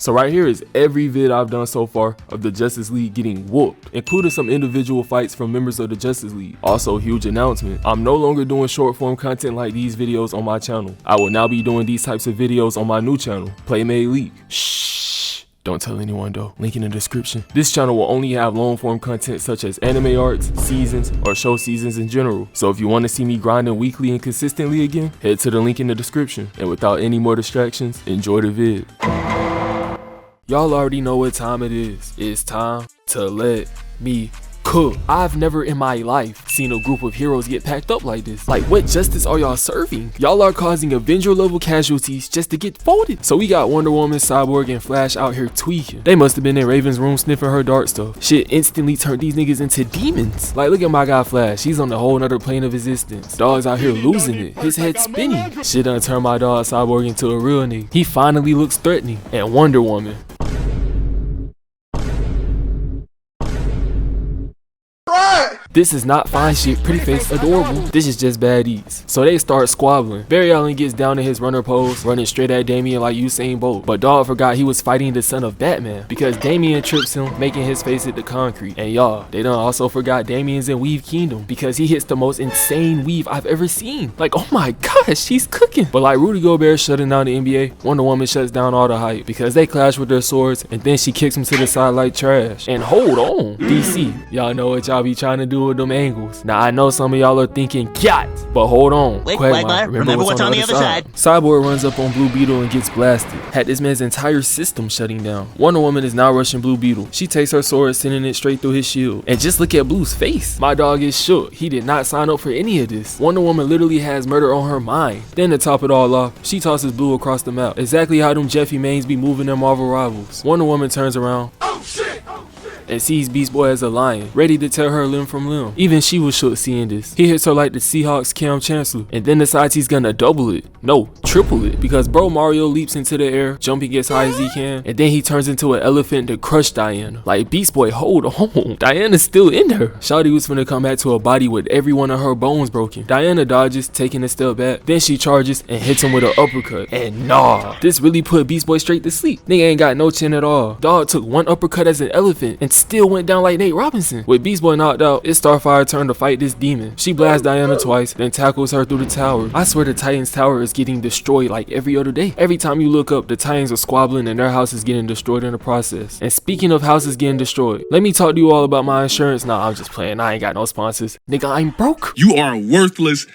So right here is every vid I've done so far of the Justice League getting whooped, including some individual fights from members of the Justice League. Also, huge announcement, I'm no longer doing short form content like these videos on my channel. I will now be doing these types of videos on my new channel, Playmade League. Shh. Don't tell anyone though, link in the description. This channel will only have long form content such as anime arcs, seasons, or show seasons in general. So if you want to see me grinding weekly and consistently again, head to the link in the description. And without any more distractions, enjoy the vid. Y'all already know what time it is. It's time to let me cook. I've never in my life seen a group of heroes get packed up like this. Like, what justice are y'all serving? Y'all are causing Avenger level casualties just to get folded. So we got Wonder Woman, Cyborg, and Flash out here tweaking. They must have been in Raven's room sniffing her dark stuff. Shit instantly turned these niggas into demons. Like, look at my guy Flash. He's on a whole nother plane of existence. Dog's out here losing it. His head spinning. Shit done turned my dog Cyborg into a real nigga. He finally looks threatening. And Wonder Woman, this is not fine shit, pretty face, adorable. This is just baddies. So they start squabbling. Barry Allen gets down in his runner pose, running straight at Damian like Usain Bolt. But dog forgot he was fighting the son of Batman because Damian trips him, making his face hit the concrete. And y'all, they done also forgot Damian's in Weave Kingdom because he hits the most insane weave I've ever seen. Like, oh my gosh, he's cooking. But like Rudy Gobert shutting down the NBA, Wonder Woman shuts down all the hype because they clash with their swords and then she kicks him to the side like trash. And hold on, DC, y'all know what y'all be trying to do with them angles. Now I know some of y'all are thinking, "Got," but hold on. Wait, Quagmire, remember what's on the other side. Cyborg runs up on Blue Beetle and gets blasted. Had this man's entire system shutting down. Wonder Woman is now rushing Blue Beetle. She takes her sword, sending it straight through his shield. And just look at Blue's face. My dog is shook. He did not sign up for any of this. Wonder Woman literally has murder on her mind. Then to top it all off, she tosses Blue across the map. Exactly how them Jeffy mains be moving their Marvel rivals. Wonder Woman turns around and sees Beast Boy as a lion, ready to tear her limb from limb. Even she was shook seeing this. He hits her like the Seahawks Cam Chancellor, and then decides he's gonna double it. No, triple it, because bro Mario leaps into the air, jumping as high as he can, and then he turns into an elephant to crush Diana. Like, Beast Boy, hold on, Diana's still in there. Shawty was finna come back to a body with every one of her bones broken. Diana dodges, taking a step back, then she charges and hits him with an uppercut. And nah, this really put Beast Boy straight to sleep. Nigga ain't got no chin at all. Dog took one uppercut as an elephant and still went down like Nate Robinson. With Beast Boy knocked out, it's Starfire's turn to fight this demon. She blasts Diana twice, then tackles her through the tower. I swear the Titans tower is getting destroyed like every other day. Every time you look up, the Titans are squabbling and their house is getting destroyed in the process. And speaking of houses getting destroyed, let me talk to you all about my insurance. Nah, I'm just playing. I ain't got no sponsors. Nigga, I'm broke. You are a worthless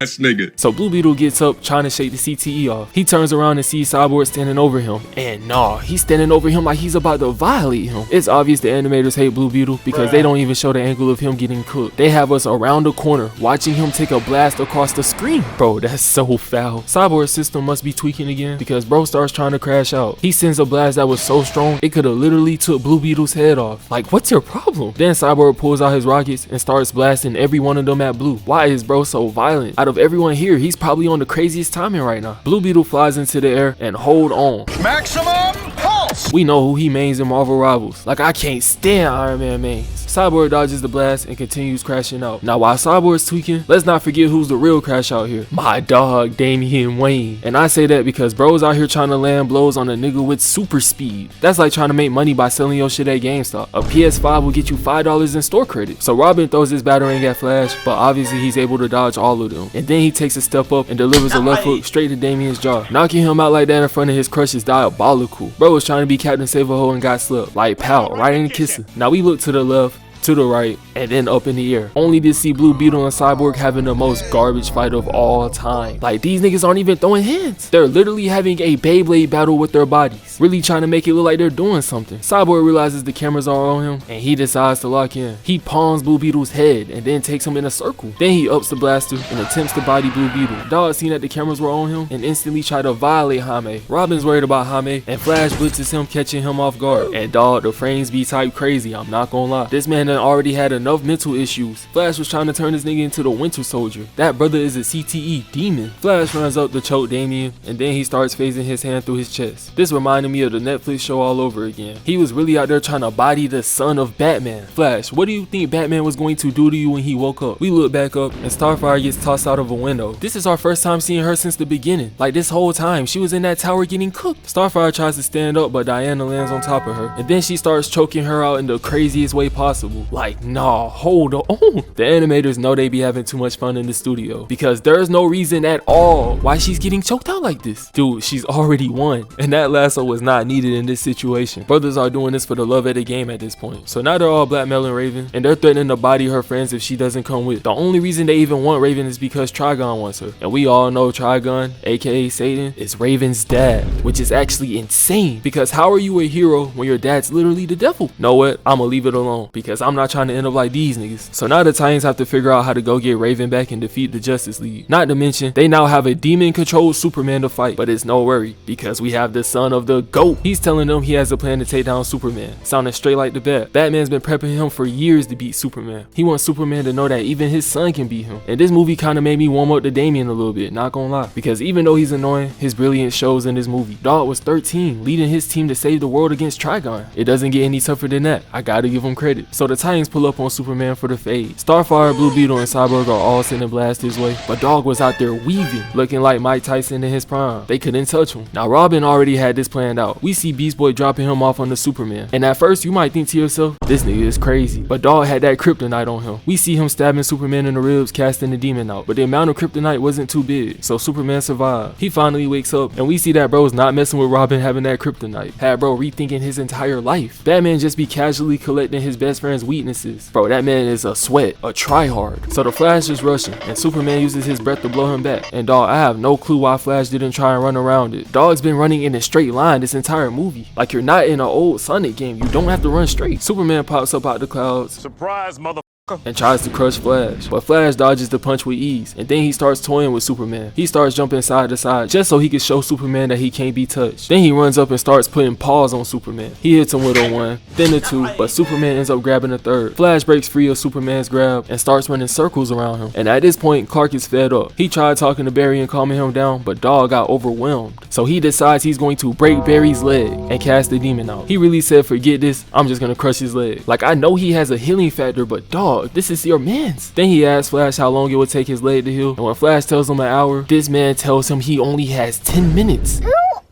ass nigga. So Blue Beetle gets up trying to shake the CTE off. He turns around and sees Cyborg standing over him, and nah, he's standing over him like he's about to violate him. It's obvious the animators hate Blue Beetle because they don't even show the angle of him getting cooked. They have us around the corner watching him take a blast across the screen. Bro, that's so foul. Cyborg's system must be tweaking again because bro starts trying to crash out. He sends a blast that was so strong it could have literally took Blue Beetle's head off. Like, what's your problem? Then Cyborg pulls out his rockets and starts blasting every one of them at Blue. Why is bro so violent? Out of everyone here, he's probably on the craziest timing right now. Blue Beetle flies into the air and hold on. Maximum pulse! We know who he mains in Marvel Rivals. Like, I can't stand Iron Man mains. Cyborg dodges the blast and continues crashing out. Now while Cyborg's tweaking, let's not forget who's the real crash out here. My dog, Damian Wayne. And I say that because bro's out here trying to land blows on a nigga with super speed. That's like trying to make money by selling your shit at GameStop. A PS5 will get you $5 in store credit. So Robin throws his batarang at Flash, but obviously he's able to dodge all of them. And then he takes a step up and delivers a left hook straight to Damian's jaw. Knocking him out like that in front of his crush is diabolical. Bro was trying to be Captain Save-A-Ho and got slept. Like, pow, right in the kisser. Now we look to the left, to the right, and then up in the air, only to see Blue Beetle and Cyborg having the most garbage fight of all time. Like, these niggas aren't even throwing hands. They're literally having a Beyblade battle with their bodies, really trying to make it look like they're doing something. Cyborg realizes the cameras are on him and he decides to lock in. He palms Blue Beetle's head and then takes him in a circle. Then he ups the blaster and attempts to body Blue Beetle. Dog seen that the cameras were on him and instantly tried to violate Jaime. Robin's worried about Jaime and Flash blitzes him, catching him off guard. And dog, the frames be type crazy, I'm not gonna lie. This man already had enough mental issues. Flash was trying to turn this nigga into the Winter Soldier. That brother is a CTE demon. Flash runs up to choke Damian, and then he starts phasing his hand through his chest. This reminded me of the Netflix show all over again. He was really out there trying to body the son of Batman. Flash, what do you think Batman was going to do to you when he woke up? We look back up, and Starfire gets tossed out of a window. This is our first time seeing her since the beginning. Like, this whole time, she was in that tower getting cooked. Starfire tries to stand up, but Diana lands on top of her, and then she starts choking her out in the craziest way possible. Like, nah, hold on. The animators know they be having too much fun in the studio, because there's no reason at all why she's getting choked out like this. Dude, she's already won, and that lasso was not needed in this situation. Brothers are doing this for the love of the game at this point. So now they're all blackmailing Raven, and they're threatening to body her friends if she doesn't come with. The only reason they even want Raven is because Trigon wants her, and we all know Trigon, aka Satan, is Raven's dad, which is actually insane, because how are you a hero when your dad's literally the devil? Know what? I'ma leave it alone, because I'm not trying to end up like these niggas. So now the Titans have to figure out how to go get Raven back and defeat the Justice League. Not to mention, they now have a demon-controlled Superman to fight, but it's no worry, because we have the son of the GOAT. He's telling them he has a plan to take down Superman, sounding straight like the bat. Batman's been prepping him for years to beat Superman. He wants Superman to know that even his son can beat him. And this movie kind of made me warm up to Damian a little bit, not gonna lie, because even though he's annoying, his brilliance shows in this movie. Dog was 13, leading his team to save the world against Trigon. It doesn't get any tougher than that. I gotta give him credit. So the Titans pull up on Superman for the fade. Starfire, Blue Beetle, and Cyborg are all sending blast his way, but Dog was out there weaving, looking like Mike Tyson in his prime. They couldn't touch him. Now Robin already had this planned out. We see Beast Boy dropping him off on the Superman, and at first you might think to yourself, this nigga is crazy, but Dog had that kryptonite on him. We see him stabbing Superman in the ribs, casting the demon out, but the amount of kryptonite wasn't too big, so Superman survived. He finally wakes up, and we see that bro's not messing with Robin having that kryptonite. Had bro rethinking his entire life. Batman just be casually collecting his best friend's weaknesses. Bro, that man is a sweat, a tryhard. So the Flash is rushing, and Superman uses his breath to blow him back. And dog, I have no clue why Flash didn't try and run around it. Dog's been running in a straight line this entire movie. Like, you're not in an old Sonic game. You don't have to run straight. Superman pops up out the clouds. Surprise, mother. And tries to crush Flash, but Flash dodges the punch with ease, and then he starts toying with Superman. He starts jumping side to side just so he can show Superman that he can't be touched. Then he runs up and starts putting paws on Superman. He hits him with a 1, then a 2, but Superman ends up grabbing a 3rd. Flash breaks free of Superman's grab and starts running circles around him, and at this point Clark is fed up. He tried talking to Barry and calming him down, but Dog got overwhelmed, so he decides he's going to break Barry's leg and cast the demon out. He really said, forget this, I'm just gonna crush his leg. Like, I know he has a healing factor, but dog, this is your man's. Then he asks Flash how long it would take his leg to heal, and when Flash tells him an hour, this man tells him he only has 10 minutes. Who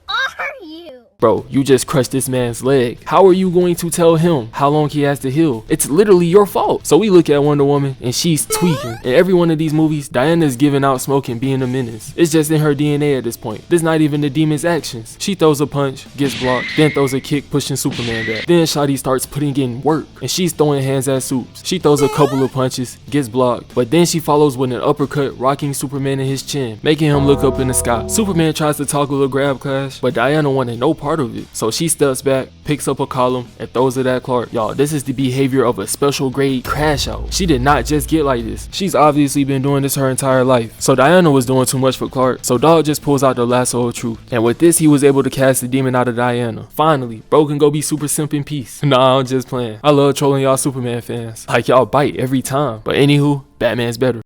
are you? Bro, you just crushed this man's leg. How are you going to tell him how long he has to heal? It's literally your fault. So we look at Wonder Woman, and she's tweaking. In every one of these movies, Diana's giving out smoke and being a menace. It's just in her DNA at this point. This not even the demon's actions. She throws a punch, gets blocked, then throws a kick pushing Superman back. Then Shotty starts putting in work, and she's throwing hands at Supes. She throws a couple of punches, gets blocked, but then she follows with an uppercut, rocking Superman in his chin, making him look up in the sky. Superman tries to toggle a grab clash, but Diana wanted no part of it. So she steps back, picks up a column, and throws it at Clark. Y'all, this is the behavior of a special grade crash out. She did not just get like this. She's obviously been doing this her entire life. So Diana was doing too much for Clark, so Dog just pulls out the lasso of truth. And with this, he was able to cast the demon out of Diana. Finally, bro can go be super simp in peace. Nah, I'm just playing. I love trolling y'all Superman fans. Like, y'all bite every time. But anywho, Batman's better.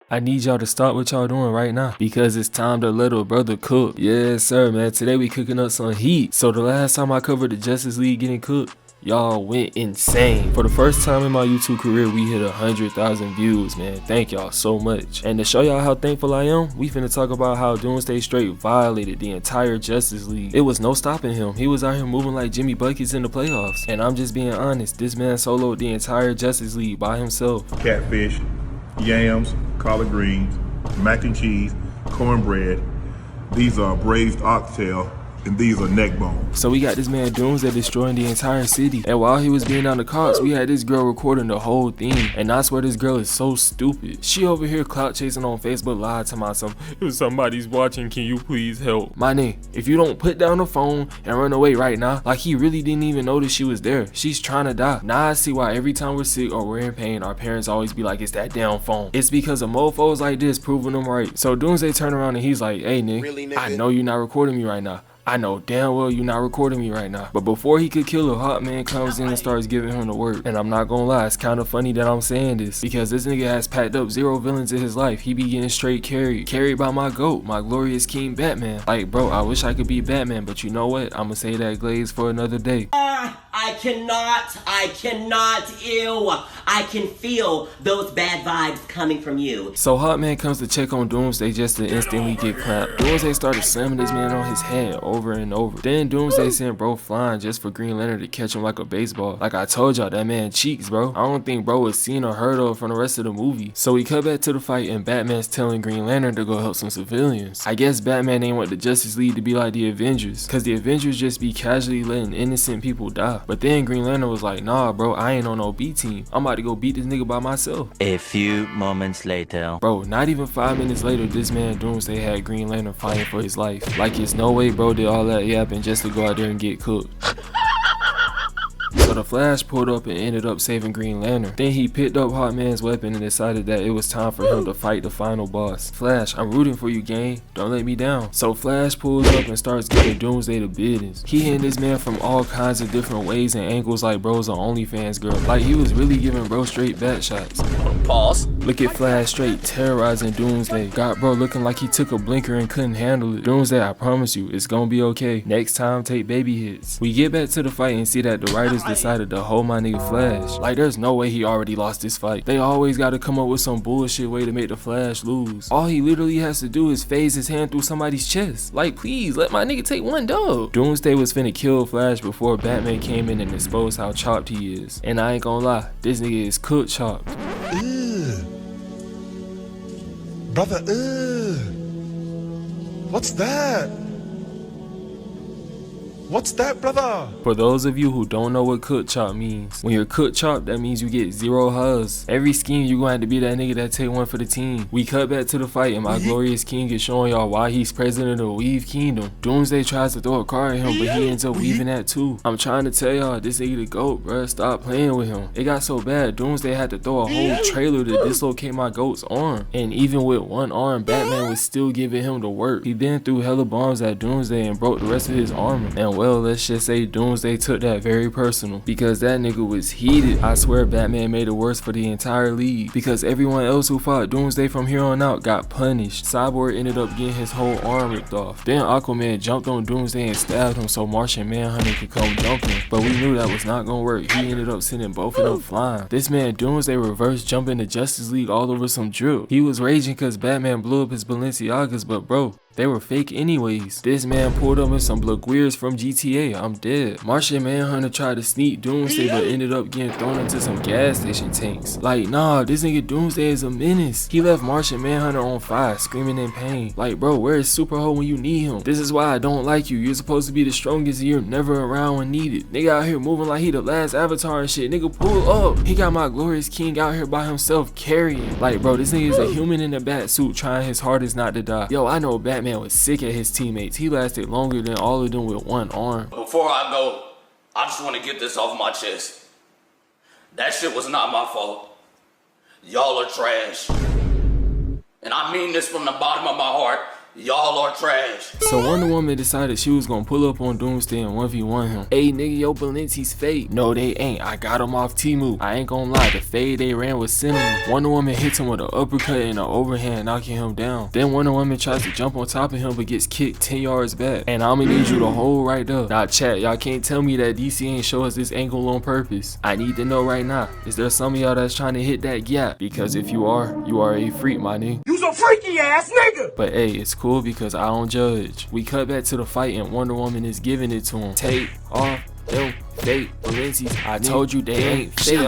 I need y'all to stop what y'all doing right now, because it's time to let a brother cook. Yes sir, man. Today we cooking up some heat. So the last time I covered the Justice League getting cooked, y'all went insane. For the first time in my YouTube career, we hit 100,000 views, man. Thank y'all so much. And to show y'all how thankful I am, we finna talk about how Doomsday straight violated the entire Justice League. It was no stopping him. He was out here moving like Jimmy Buckets in the playoffs. And I'm just being honest, this man soloed the entire Justice League by himself. Catfish, yams, collard greens, mac and cheese, cornbread. These are braised oxtail, and these are neck bones. So we got this man Doomsday destroying the entire city. And while he was being on the cops, we had this girl recording the whole thing. And I swear this girl is so stupid. She over here clout chasing on Facebook Live to myself. If somebody's watching, can you please help? My name, if you don't put down the phone and run away right now, like he really didn't even notice she was there. She's trying to die. Now I see why every time we're sick or we're in pain, our parents always be like, it's that damn phone. It's because of mofos like this proving them right. So Doomsday turned around and he's like, hey nigga, I know you're not recording me right now, I know damn well you're not recording me right now. But before he could kill her, Hawkman comes in and starts giving him the work. And I'm not gonna lie, it's kind of funny that I'm saying this, because this nigga has packed up 0 villains in his life. He be getting straight carried by my GOAT, my glorious king Batman. Like, bro, I wish I could be Batman, but you know what? I'ma say that glaze for another day. I cannot, ew. I can feel those bad vibes coming from you. So Hawkman comes to check on Doomsday just to instantly get clapped. Doomsday started slamming this man on his head over and over. Then Doomsday sent bro flying just for Green Lantern to catch him like a baseball. Like I told y'all, that man cheeks, bro. I don't think bro was seen or heard of from the rest of the movie. So we cut back to the fight and Batman's telling Green Lantern to go help some civilians. I guess Batman ain't want the Justice League to be like the Avengers, cause the Avengers just be casually letting innocent people die. But then Green Lantern was like, nah bro, I ain't on no B team. I'm about to go beat this nigga by myself. A few moments later. Bro, not even 5 minutes later, this man Doomsday had Green Lantern fighting for his life. Like it's no way bro did all that yapping just to go out there and get cooked. So the Flash pulled up and ended up saving Green Lantern. Then he picked up Hawkman's weapon and decided that it was time for him to fight the final boss. Flash, I'm rooting for you, gang. Don't let me down. So Flash pulls up and starts giving Doomsday the business. He hitting this man from all kinds of different ways and angles like bro's an OnlyFans girl. Like he was really giving bro straight bat shots. Pause. Look at Flash straight terrorizing Doomsday. Got bro looking like he took a blinker and couldn't handle it. Doomsday, I promise you, it's gonna be okay. Next time, take baby hits. We get back to the fight and see that the writers decided to hold my nigga Flash. Like there's no way he already lost this fight. They always gotta come up with some bullshit way to make the Flash lose. All he literally has to do is phase his hand through somebody's chest. Like please, let my nigga take one dub. Doomsday was finna kill Flash before Batman came in and exposed how chopped he is. And I ain't gonna lie, this nigga is cooked chopped. Brother, what's that? What's that, brother? For those of you who don't know what cook chop means, when you're cook chop, that means you get 0 hugs. Every scheme you gonna have to be that nigga that take one for the team. We cut back to the fight and my glorious king is showing y'all why he's president of Weave Kingdom. Doomsday tries to throw a car at him, but he ends up weaving that too. I'm trying to tell y'all, this nigga the GOAT, bruh. Stop playing with him. It got so bad, Doomsday had to throw a whole trailer to dislocate my GOAT's arm. And even with one arm, Batman was still giving him the work. He then threw hella bombs at Doomsday and broke the rest of his armor. And well, let's just say Doomsday took that very personal, because that nigga was heated. I swear Batman made it worse for the entire league, because everyone else who fought Doomsday from here on out got punished. Cyborg ended up getting his whole arm ripped off. Then Aquaman jumped on Doomsday and stabbed him so Martian Manhunter could come jump him, but we knew that was not gonna work. He ended up sending both of them flying. This man Doomsday reverse jumping the Justice League all over some drip. He was raging because Batman blew up his Balenciagas, but bro, they were fake anyways. This man pulled up in some Blaguiers from GTA. I'm dead. Martian Manhunter tried to sneak Doomsday but ended up getting thrown into some gas station tanks. Like nah, this nigga Doomsday is a menace. He left Martian Manhunter on fire, screaming in pain. Like bro, where is Superho when you need him? This is why I don't like you. You're supposed to be the strongest and you're never around when needed. Nigga out here moving like he the last Avatar and shit. Nigga pull up. He got my glorious king out here by himself carrying. Like bro, this nigga is a human in a bat suit trying his hardest not to die. Yo, I know Batman was sick at his teammates. He lasted longer than all of them with one arm. Before I go, I just want to get this off my chest. That shit was not my fault. Y'all are trash. And I mean this from the bottom of my heart. Y'all are trash. So Wonder Woman decided she was gonna pull up on Doomsday and 1v1 him. Hey nigga, yo Balenci's fake. No they ain't. I got him off Temu. I ain't gonna lie, the fade they ran was cinnamon. Wonder Woman hits him with an uppercut and an overhand, knocking him down. Then Wonder Woman tries to jump on top of him but gets kicked 10 yards back. And I'ma need you to hold right up. Now chat, y'all can't tell me that DC ain't show us this angle on purpose. I need to know right now, is there some of y'all that's trying to hit that gap? Because if you are a freak, my nigga. You's a freaky ass nigga! But hey, it's cool because I don't judge. We cut back to the fight and Wonder Woman is giving it to him. Take off them fake Balenci's. I told you they ain't fake.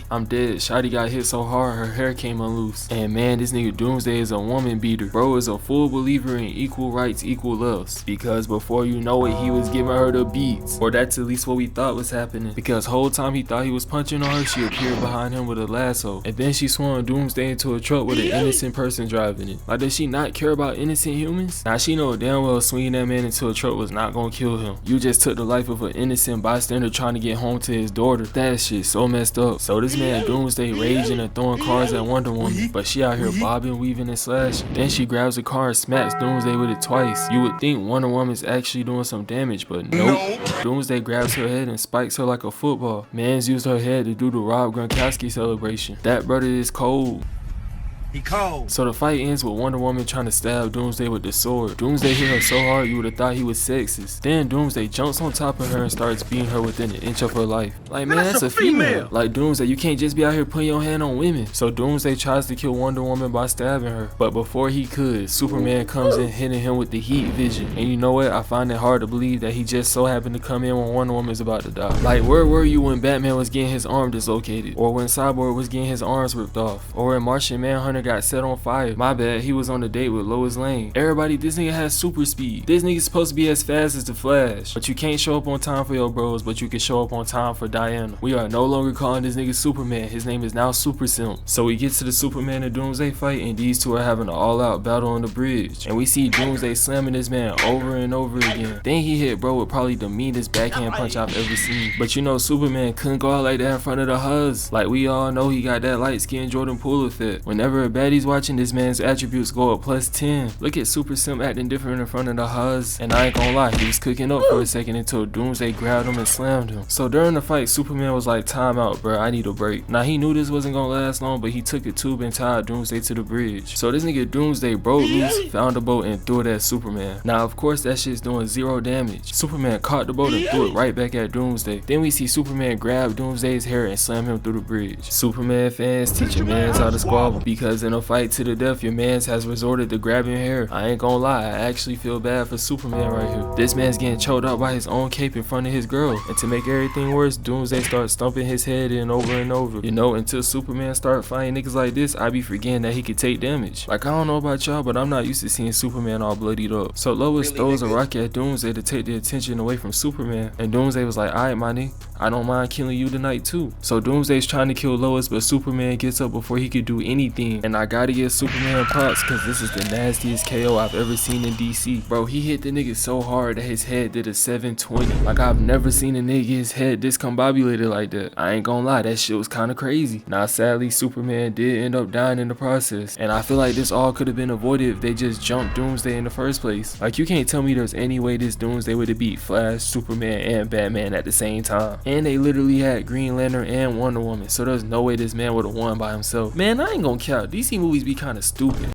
I'm dead. Shotty got hit so hard her hair came unloose. And man, this nigga Doomsday is a woman beater. Bro is a full believer in equal rights, equal loves. Because before you know it, he was giving her the beats. Or that's at least what we thought was happening. Because whole time he thought he was punching on her, she appeared behind him with a lasso. And then she swung Doomsday into a truck with an innocent person driving it. Like, does she not care about innocent humans? Now she know damn well swinging that man into a truck was not gonna kill him. You just took the life of an innocent bystander trying trying to get home to his daughter. That shit so messed up. So this man Doomsday raging and throwing cars at Wonder Woman, but she out here bobbing, weaving, and slashing. Then she grabs a car and smacks Doomsday with it twice. You would think Wonder Woman's actually doing some damage, but nope. Doomsday grabs her head and spikes her like a football. Man's used her head to do the Rob Gronkowski celebration. That brother is cold. He cold. So the fight ends with Wonder Woman trying to stab Doomsday with the sword. Doomsday hit her so hard you would have thought he was sexist. Then Doomsday jumps on top of her and starts beating her within an inch of her life. Like, man, that's a female. Like, Doomsday, you can't just be out here putting your hand on women. So Doomsday tries to kill Wonder Woman by stabbing her. But before he could, Superman comes in hitting him with the heat vision. And you know what? I find it hard to believe that he just so happened to come in when Wonder Woman's about to die. Like, where were you when Batman was getting his arm dislocated? Or when Cyborg was getting his arms ripped off? Or when Martian Manhunter got set on fire? My bad, he was on a date with Lois Lane. Everybody, this nigga has super speed. This nigga's supposed to be as fast as the Flash. But you can't show up on time for your bros, but you can show up on time for Diana. We are no longer calling this nigga Superman. His name is now Super Simp. So we get to the Superman and Doomsday fight, and these two are having an all-out battle on the bridge. And we see Doomsday slamming this man over and over again. Then he hit bro with probably the meanest backhand punch I've ever seen. But you know, Superman couldn't go out like that in front of the Huz. Like, we all know he got that light-skinned Jordan Poole effect. Whenever a baddie's watching, this man's attributes go up +10. Look at Super Simp acting different in front of the Huz. And I ain't gonna lie, he was cooking up for a second until Doomsday grabbed him and slammed him. So during the fight, Superman was like, time out, bro, I need a break. Now he knew this wasn't gonna last long, but he took a tube and tied Doomsday to the bridge. So this nigga Doomsday broke loose, found the boat, and threw it at Superman. Now of course that shit's doing 0 damage. Superman caught the boat and threw it right back at Doomsday. Then we see Superman grab Doomsday's hair and slam him through the bridge. Superman fans teach your mans how to squabble, because in a fight to the death, your mans has resorted to grabbing hair. I ain't gonna lie, I actually feel bad for Superman right here. This man's getting choked out by his own cape in front of his girl. And to make everything worse, Doomsday starts stumping his head in over and over. You know, until Superman start fighting niggas like this, I be forgetting that he could take damage. Like, I don't know about y'all, but I'm not used to seeing Superman all bloodied up. So Lois throws a rock at Doomsday to take the attention away from Superman. And Doomsday was like, alright, my nigga, I don't mind killing you tonight too. So Doomsday's trying to kill Lois, but Superman gets up before he could do anything. And I gotta give Superman props, cause this is the nastiest KO I've ever seen in DC. Bro, he hit the nigga so hard that his head did a 720. Like, I've never seen a nigga his head discombobulated like that. I ain't gonna lie, that shit was kinda crazy. Now sadly, Superman did end up dying in the process. And I feel like this all could have been avoided if they just jumped Doomsday in the first place. Like, you can't tell me there's any way this Doomsday would have beat Flash, Superman, and Batman at the same time. And they literally had Green Lantern and Wonder Woman, so there's no way this man would have won by himself. Man, I ain't gonna count. DC movies be kinda stupid.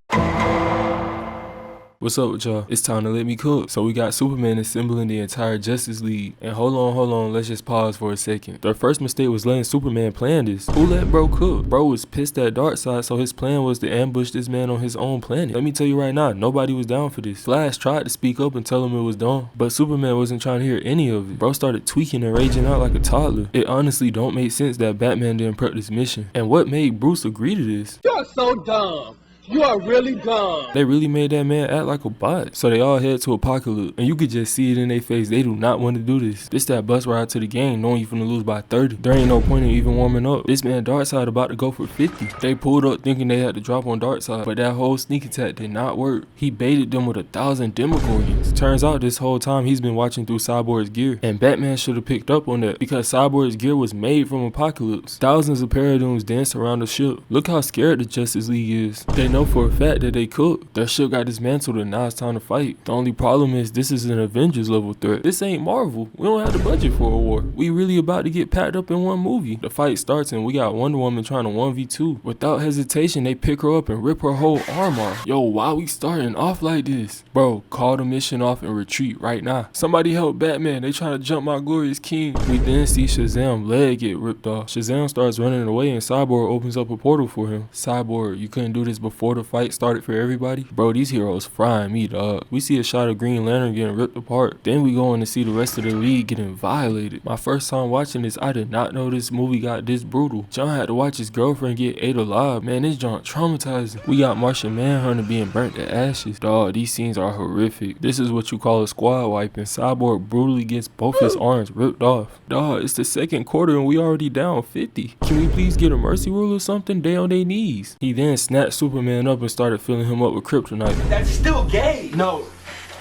What's up with y'all? It's time to let me cook. So we got Superman assembling the entire Justice League. And hold on, let's just pause for a second. Their first mistake was letting Superman plan this. Who let bro cook? Bro was pissed at Darkseid, so his plan was to ambush this man on his own planet. Let me tell you right now, nobody was down for this. Flash tried to speak up and tell him it was dumb, but Superman wasn't trying to hear any of it. Bro started tweaking and raging out like a toddler. It honestly don't make sense that Batman didn't prep this mission. And what made Bruce agree to this? You're so dumb. You are really dumb. They really made that man act like a bot. So they all head to Apokolips, and you could just see it in their face. They do not want to do this. This that bus ride to the game, knowing you finna lose by 30. There ain't no point in even warming up. This man Darkseid about to go for 50. They pulled up thinking they had to drop on Darkseid, but that whole sneak attack did not work. He baited them with 1,000 Demogorgons. Turns out this whole time he's been watching through Cyborg's gear, and Batman should have picked up on that because Cyborg's gear was made from Apokolips. Thousands of Paradooms dance around the ship. Look how scared the Justice League is. They know for a fact that they cooked. Their ship got dismantled and now it's time to fight. The only problem is this is an Avengers level threat. This ain't Marvel. We don't have the budget for a war. We really about to get packed up in one movie. The fight starts and we got Wonder Woman trying to 1v2. Without hesitation, they pick her up and rip her whole arm off. Yo, why we starting off like this? Bro, call the mission off and retreat right now. Somebody help Batman. They trying to jump my glorious king. We then see Shazam's leg get ripped off. Shazam starts running away and Cyborg opens up a portal for him. Cyborg, you couldn't do this before the fight started for everybody? Bro, these heroes frying me, dog. We see a shot of Green Lantern getting ripped apart. Then we go in to see the rest of the league getting violated. My first time watching this, I did not know this movie got this brutal. John had to watch his girlfriend get ate alive. Man, this John traumatizing. We got Martian Manhunter being burnt to ashes. Dog, these scenes are horrific. This is what you call a squad wipe, and Cyborg brutally gets both his arms ripped off. Dog, it's the second quarter and we already down 50. Can we please get a mercy rule or something? They on their knees. He then snatched Superman up and started filling him up with kryptonite. That's still gay. No,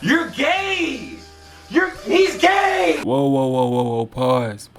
you're gay. He's gay! Whoa, pause.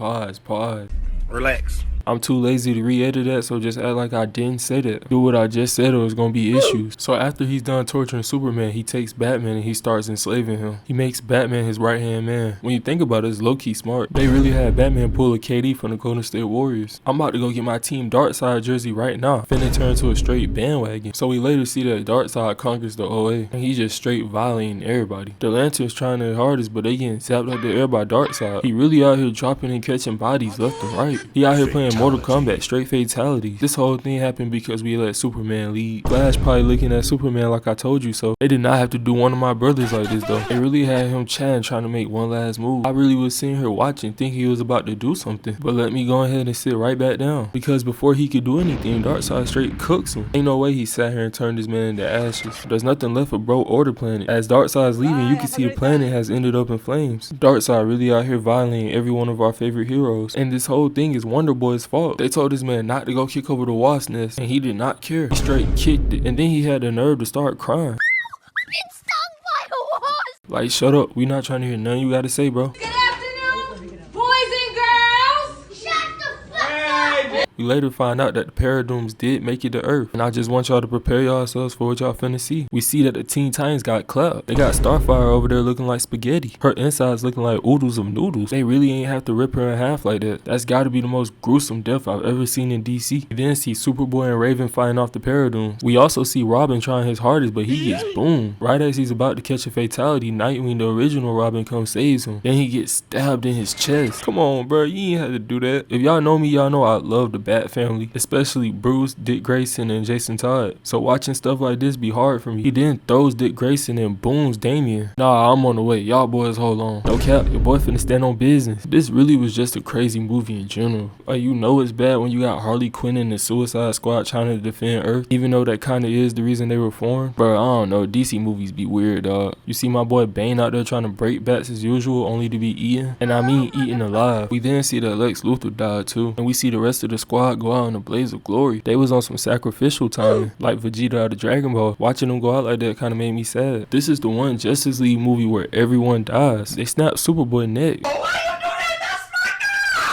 Relax. I'm too lazy to re-edit that, so just act like I didn't say that. Do what I just said or it's gonna be issues. So after he's done torturing Superman, he takes Batman and he starts enslaving him. He makes Batman his right-hand man. When you think about it, it's low-key smart. They really had Batman pull a KD from the Golden State Warriors. I'm about to go get my Team Darkseid jersey right now. Finna turn to a straight bandwagon. So we later see that Darkseid conquers the OA, and he's just straight violating everybody. The Lantern's trying their hardest, but they getting zapped up the air by Darkseid. He really out here dropping and catching bodies left and right. He out here playing Mortal Kombat, straight fatality. This whole thing happened because we let Superman lead. Flash probably looking at Superman like I told you so. They did not have to do one of my brothers like this though. They really had him chatting, trying to make one last move. I really was sitting here watching, thinking he was about to do something. But let me go ahead and sit right back down. Because before he could do anything, Darkseid straight cooks him. Ain't no way he sat here and turned this man into ashes. There's nothing left for bro or the planet. As Darkseid's leaving, you can see the planet has ended up in flames. Darkseid really out here violating every one of our favorite heroes. And this whole thing is Wonder Boy's fault. They told this man not to go kick over the wasp nest, and he did not care. He straight kicked it, and then he had the nerve to start crying. Been stung by a wasp! Like, shut up. We not trying to hear nothing you gotta say, bro. Good afternoon, boys and girls. Shut the fuck up! We later find out that the Paradooms did make it to Earth, and I just want y'all to prepare yourselves for what y'all finna see. We see that the Teen Titans got clapped. They got Starfire over there looking like spaghetti. Her insides looking like oodles of noodles. They really ain't have to rip her in half like that. That's gotta be the most gruesome death I've ever seen in DC. We then see Superboy and Raven fighting off the Paradooms. We also see Robin trying his hardest, but he gets boomed. Right as he's about to catch a fatality, Nightwing, the original Robin, comes saves him. Then he gets stabbed in his chest. Come on, bro, you ain't had to do that. If y'all know me, y'all know I love the Bat family, especially Bruce, Dick Grayson, and Jason Todd. So watching stuff like this be hard for me. He then throws Dick Grayson and booms Damian. Nah, I'm on the way. Y'all boys hold on. No cap, your boy finna stand on business. This really was just a crazy movie in general. Like, you know it's bad when you got Harley Quinn and the Suicide Squad trying to defend Earth, even though that kinda is the reason they were formed. Bro, I don't know, DC movies be weird, dog. You see my boy Bane out there trying to break bats as usual, only to be eaten. And I mean eaten alive. We then see that Lex Luthor died too. And we see the rest of the squad go out in a blaze of glory. They was on some sacrificial timing, like Vegeta out of Dragon Ball. Watching them go out like that kinda made me sad. This is the one Justice League movie where everyone dies. They snapped Superboy neck.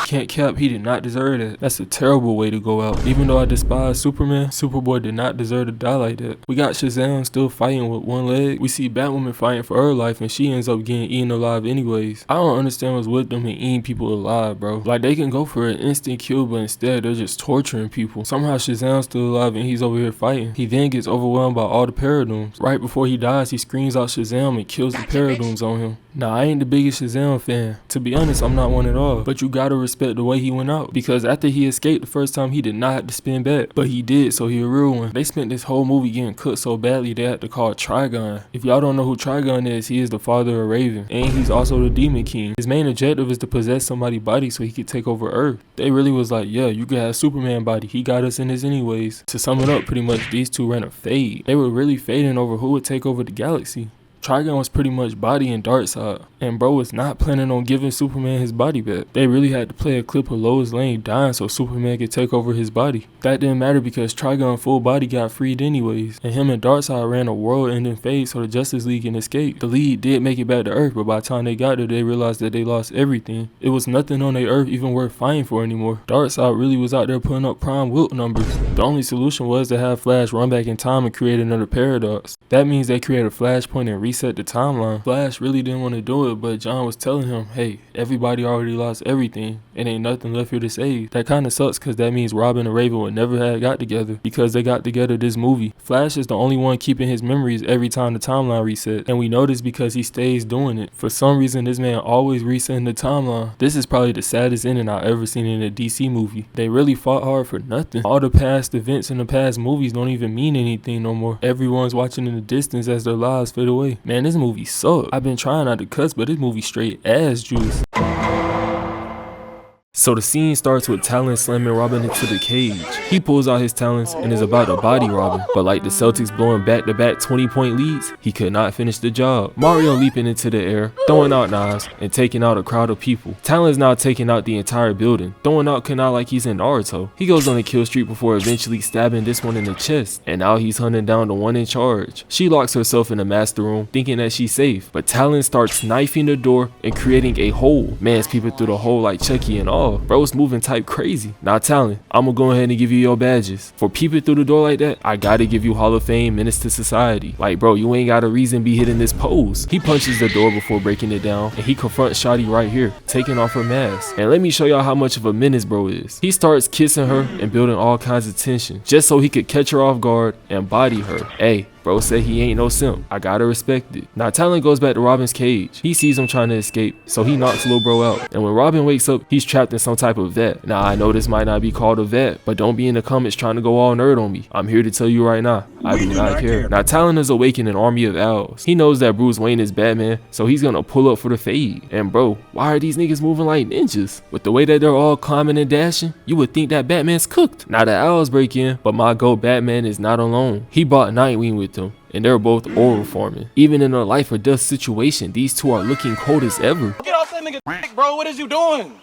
Can't cap, he did not deserve that. That's a terrible way to go out. Even though I despise Superman, Superboy did not deserve to die like that. We got Shazam still fighting with one leg. We see Batwoman fighting for her life and she ends up getting eaten alive anyways. I don't understand what's with them and eating people alive, bro. Like, they can go for an instant kill, but instead they're just torturing people. Somehow Shazam's still alive and he's over here fighting. He then gets overwhelmed by all the Paradooms. Right before he dies, he screams out Shazam and kills the Paradooms on him. Now, I ain't the biggest Shazam fan. To be honest, I'm not one at all. But you gotta respect the way he went out. Because after he escaped the first time, he did not have to spin back. But he did, so he a real one. They spent this whole movie getting cooked so badly, they had to call Trigon. If y'all don't know who Trigon is, he is the father of Raven. And he's also the Demon King. His main objective is to possess somebody's body so he could take over Earth. They really was like, yeah, you could have Superman body. He got us in his anyways. To sum it up, pretty much these two ran a fade. They were really fading over who would take over the galaxy. Trigon was pretty much body and Darkseid, and bro was not planning on giving Superman his body back. They really had to play a clip of Lois Lane dying so Superman could take over his body. That didn't matter because Trigon full body got freed anyways, and him and Darkseid ran a world-ending fade so the Justice League can escape. The League did make it back to Earth, but by the time they got there, they realized that they lost everything. It was nothing on their Earth even worth fighting for anymore. Darkseid really was out there putting up prime Wilt numbers. The only solution was to have Flash run back in time and create another paradox. That means they create a flashpoint and reset the timeline. Flash really didn't want to do it, but John was telling him, hey, everybody already lost everything. It ain't nothing left here to save. That kind of sucks because that means Robin and Raven would never have got together because they got together this movie. Flash is the only one keeping his memories every time the timeline reset, and we know this because he stays doing it. For some reason, this man always resetting the timeline. This is probably the saddest ending I've ever seen in a DC movie. They really fought hard for nothing. All the past events in the past movies don't even mean anything no more. Everyone's watching in the distance as their lives fade away. Man, this movie sucked. I've been trying not to cuss, but this movie straight ass juice. So the scene starts with Talon slamming Robin into the cage. He pulls out his talons and is about to body Robin, but like the Celtics blowing back-to-back 20-point leads, he could not finish the job. Mario leaping into the air, throwing out knives, and taking out a crowd of people. Talon's now taking out the entire building, throwing out kunai like he's in Naruto. He goes on a kill streak before eventually stabbing this one in the chest, and now he's hunting down the one in charge. She locks herself in the master room, thinking that she's safe, but Talon starts knifing the door and creating a hole. Man's peeping through the hole like Chucky and all. Bro's moving type crazy. Now Talon, I'ma go ahead and give you your badges. For peeping through the door like that, I gotta give you Hall of Fame, Menace to Society. Like bro, you ain't got a reason be hitting this pose. He punches the door before breaking it down, and he confronts Shawty right here, taking off her mask. And let me show y'all how much of a menace bro is. He starts kissing her and building all kinds of tension, just so he could catch her off guard and body her. Hey, bro said he ain't no simp. I gotta respect it. Now Talon goes back to Robin's cage. He sees him trying to escape, so he knocks Lil Bro out. And when Robin wakes up, he's trapped in some type of vet. Now I know this might not be called a vet, but don't be in the comments trying to go all nerd on me. I'm here to tell you right now, I do not care. Now Talon is awakened an army of owls. He knows that Bruce Wayne is Batman, so he's gonna pull up for the fade. And bro, why are these niggas moving like ninjas? With the way that they're all climbing and dashing, you would think that Batman's cooked. Now the owls break in, but my GOAT Batman is not alone. He brought Nightwing with him, and they're both oral forming. Even in a life or death situation, these two are looking cold as ever. Get off that nigga dick, bro. What is you doing?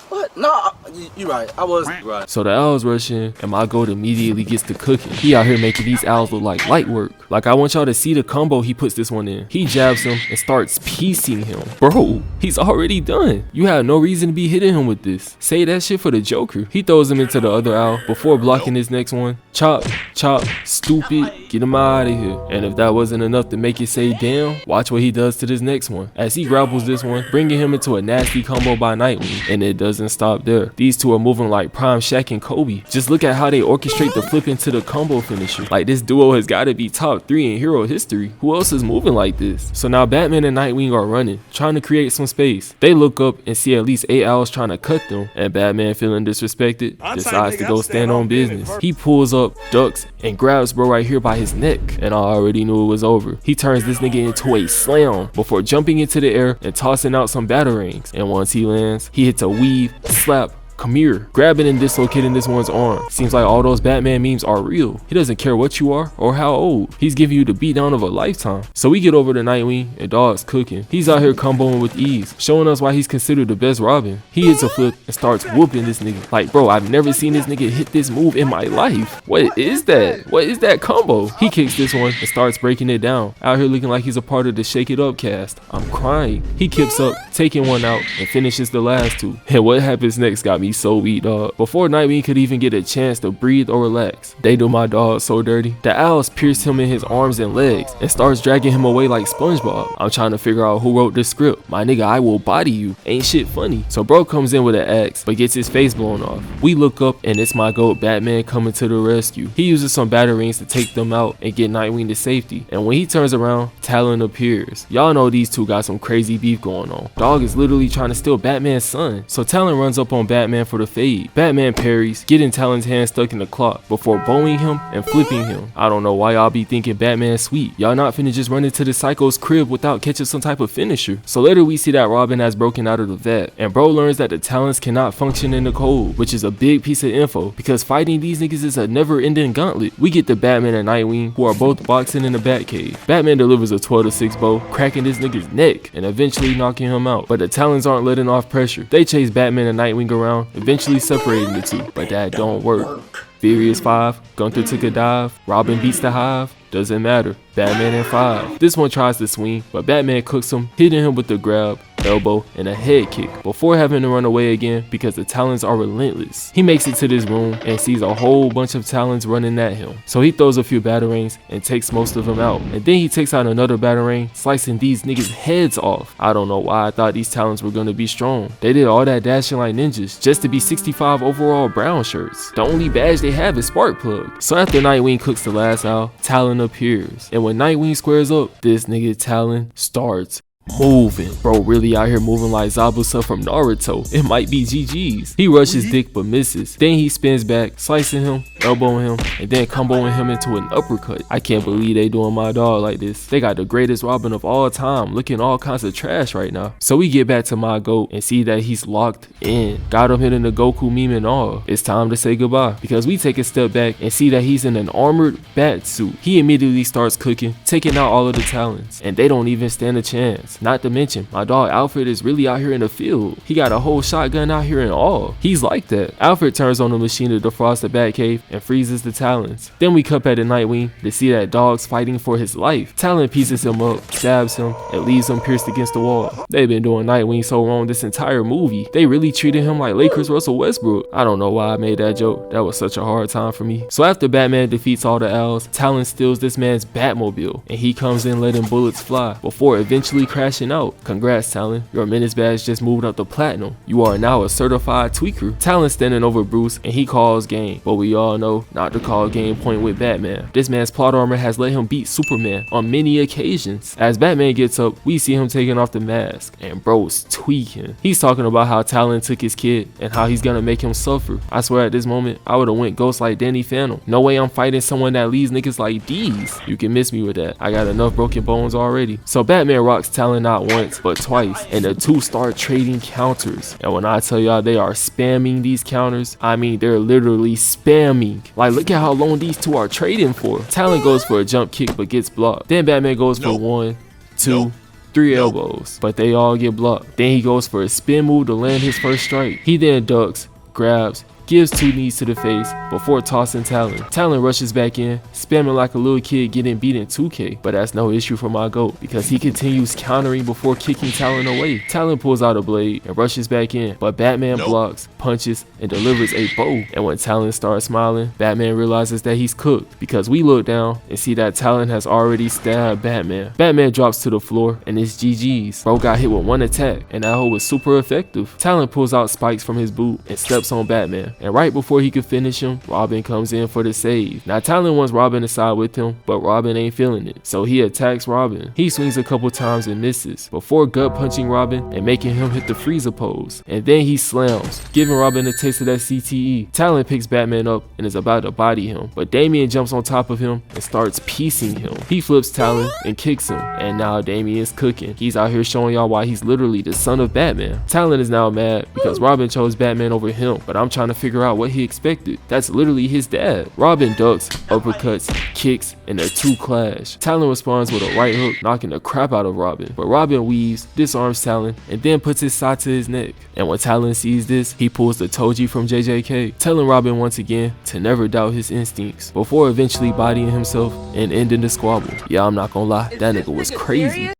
What? No, you right. I was right. So the owls rush in, and my GOAT immediately gets to cooking. He out here making these owls look like light work. Like I want y'all to see the combo he puts this one in. He jabs him and starts piecing him. Bro, he's already done. You have no reason to be hitting him with this. Say that shit for the Joker. He throws him into the other owl before blocking his next one. Chop, chop, stupid, get him out of here. And if that wasn't enough to make it say damn, watch what he does to this next one. As he grapples this one, bringing him into a nasty combo by Nightwing. And it doesn't stop there. These two are moving like Prime Shaq and Kobe. Just look at how they orchestrate the flip into the combo finisher. Like this duo has got to be top 3 in hero history. Who else is moving like this? So now Batman and Nightwing are running, trying to create some space. They look up and see at least 8 owls trying to cut them, and Batman, feeling disrespected, decides to go stand on business. He pulls up, ducks, and grabs bro right here by his neck, and I already knew it was over. He turns this nigga into a slam before jumping into the air and tossing out some batarangs, and once he lands, he hits a weave, slap, come here, grabbing and dislocating this one's arm. Seems like all those Batman memes are real. He doesn't care what you are or how old. He's giving you the beatdown of a lifetime. So we get over to Nightwing, and Dog's cooking. He's out here comboing with ease, showing us why he's considered the best Robin. He hits a flip and starts whooping this nigga. Like bro, I've never seen this nigga hit this move in my life. What is that? What is that combo? He kicks this one and starts breaking it down. Out here looking like he's a part of the Shake It Up cast. I'm crying. He kips up, taking one out, and finishes the last two. And what happens next got me so weak, dog. Before Nightwing could even get a chance to breathe or relax, they do my dog so dirty. The owls pierce him in his arms and legs and starts dragging him away like SpongeBob. I'm trying to figure out who wrote this script. My nigga, I will body you. Ain't shit funny. So bro comes in with an axe, but gets his face blown off. We look up, and it's my GOAT Batman coming to the rescue. He uses some batarangs to take them out and get Nightwing to safety. And when he turns around, Talon appears. Y'all know these two got some crazy beef going on. Dog is literally trying to steal Batman's son. So Talon runs up on Batman for the fade. Batman parries, getting Talon's hand stuck in the clock before bowing him and flipping him. I don't know why y'all be thinking Batman's sweet. Y'all not finna just run into the Psycho's crib without catching some type of finisher. So later we see that Robin has broken out of the vet, and bro learns that the talents cannot function in the cold, which is a big piece of info because fighting these niggas is a never-ending gauntlet. We get the Batman and Nightwing, who are both boxing in the Batcave. Batman delivers a 12-6 bow, cracking this nigga's neck and eventually knocking him out. But the talents aren't letting off pressure. They chase Batman and Nightwing around, eventually separating the two, but that don't work. Furious 5, Gunther took a dive, Robin beats the Hive, doesn't matter. Batman in 5. This one tries to swing, but Batman cooks him, hitting him with the grab, elbow, and a head kick before having to run away again because the talons are relentless. He makes it to this room and sees a whole bunch of talons running at him. So he throws a few batarangs and takes most of them out. And then he takes out another batarang, slicing these niggas' heads off. I don't know why I thought these talons were gonna be strong. They did all that dashing like ninjas just to be 65 overall brown shirts. The only badge they have is Sparkplug. So after Nightwing cooks the last owl, Talon appears. And when Nightwing squares up, this nigga Talon starts moving. Bro really out here moving like Zabuza from Naruto. It might be GG's. He rushes Dick but misses. Then he spins back, slicing him elbowing him, and then comboing him into an uppercut. I can't believe they doing my dog like this. They got the greatest Robin of all time looking all kinds of trash right now. So we get back to my GOAT and see that he's locked in. Got him hitting the Goku meme and all. It's time to say goodbye because we take a step back and see that he's in an armored bat suit. He immediately starts cooking, taking out all of the Talons, and they don't even stand a chance. Not to mention, my dog Alfred is really out here in the field. He got a whole shotgun out here and all. He's like that. Alfred turns on the machine to defrost the Batcave and freezes the Talons. Then we cut back to Nightwing to see that Dog's fighting for his life. Talon pieces him up, stabs him, and leaves him pierced against the wall. They've been doing Nightwing so wrong this entire movie. They really treated him like Lakers Russell Westbrook. I don't know why I made that joke. That was such a hard time for me. So after Batman defeats all the Owls, Talon steals this man's Batmobile, and he comes in letting bullets fly before eventually crashing out. Congrats, Talon. Your Menace badge just moved up to Platinum. You are now a certified tweaker. Talon standing over Bruce, and he calls game. But we all know not to call game point with Batman. This man's plot armor has let him beat Superman on many occasions. As Batman gets up, we see him taking off the mask, and bro's tweaking. He's talking about how Talon took his kid and how he's gonna make him suffer. I swear at this moment, I would've went ghost like Danny Phantom. No way I'm fighting someone that leaves niggas like these. You can miss me with that. I got enough broken bones already. So Batman rocks Talon not once, but twice, and the two start trading counters. And when I tell y'all they are spamming these counters, I mean they're literally spamming. Like, look at how long these two are trading for. Talon goes for a jump kick but gets blocked. Then Batman goes for 1, 2, 3 elbows, but they all get blocked. Then he goes for a spin move to land his first strike. He then ducks, grabs, gives 2 knees to the face before tossing Talon. Talon rushes back in, spamming like a little kid getting beat in 2K, but that's no issue for my GOAT because he continues countering before kicking Talon away. Talon pulls out a blade and rushes back in, but Batman blocks, punches, and delivers a bow. And when Talon starts smiling, Batman realizes that he's cooked because we look down and see that Talon has already stabbed Batman. Batman drops to the floor and it's GG's. Bro got hit with 1 attack and that hoe was super effective. Talon pulls out spikes from his boot and steps on Batman. And right before he could finish him, Robin comes in for the save. Now Talon wants Robin to side with him, but Robin ain't feeling it. So he attacks Robin. He swings a couple times and misses, before gut punching Robin and making him hit the freezer pose. And then he slams, giving Robin a taste of that CTE. Talon picks Batman up and is about to body him, but Damian jumps on top of him and starts piecing him. He flips Talon and kicks him, and now Damian's cooking. He's out here showing y'all why he's literally the son of Batman. Talon is now mad because Robin chose Batman over him, but I'm trying to figure out what he expected. That's literally his dad. Robin ducks, uppercuts, kicks, and the two clash. Talon responds with a right hook, knocking the crap out of Robin, but Robin weaves, disarms Talon, and then puts his side to his neck. And when Talon sees this, he pulls the Toji from JJK, telling Robin once again to never doubt his instincts, before eventually bodying himself and ending the squabble. Yeah, I'm not gonna lie, that nigga was crazy.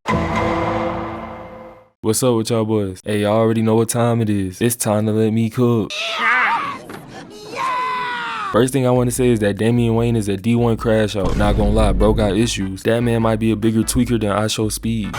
What's up with y'all boys? Hey, y'all already know what time it is. It's time to let me cook. First thing I want to say is that Damian Wayne is a D1 crash out. Not gonna lie, bro got issues. That man might be a bigger tweaker than I Show Speed.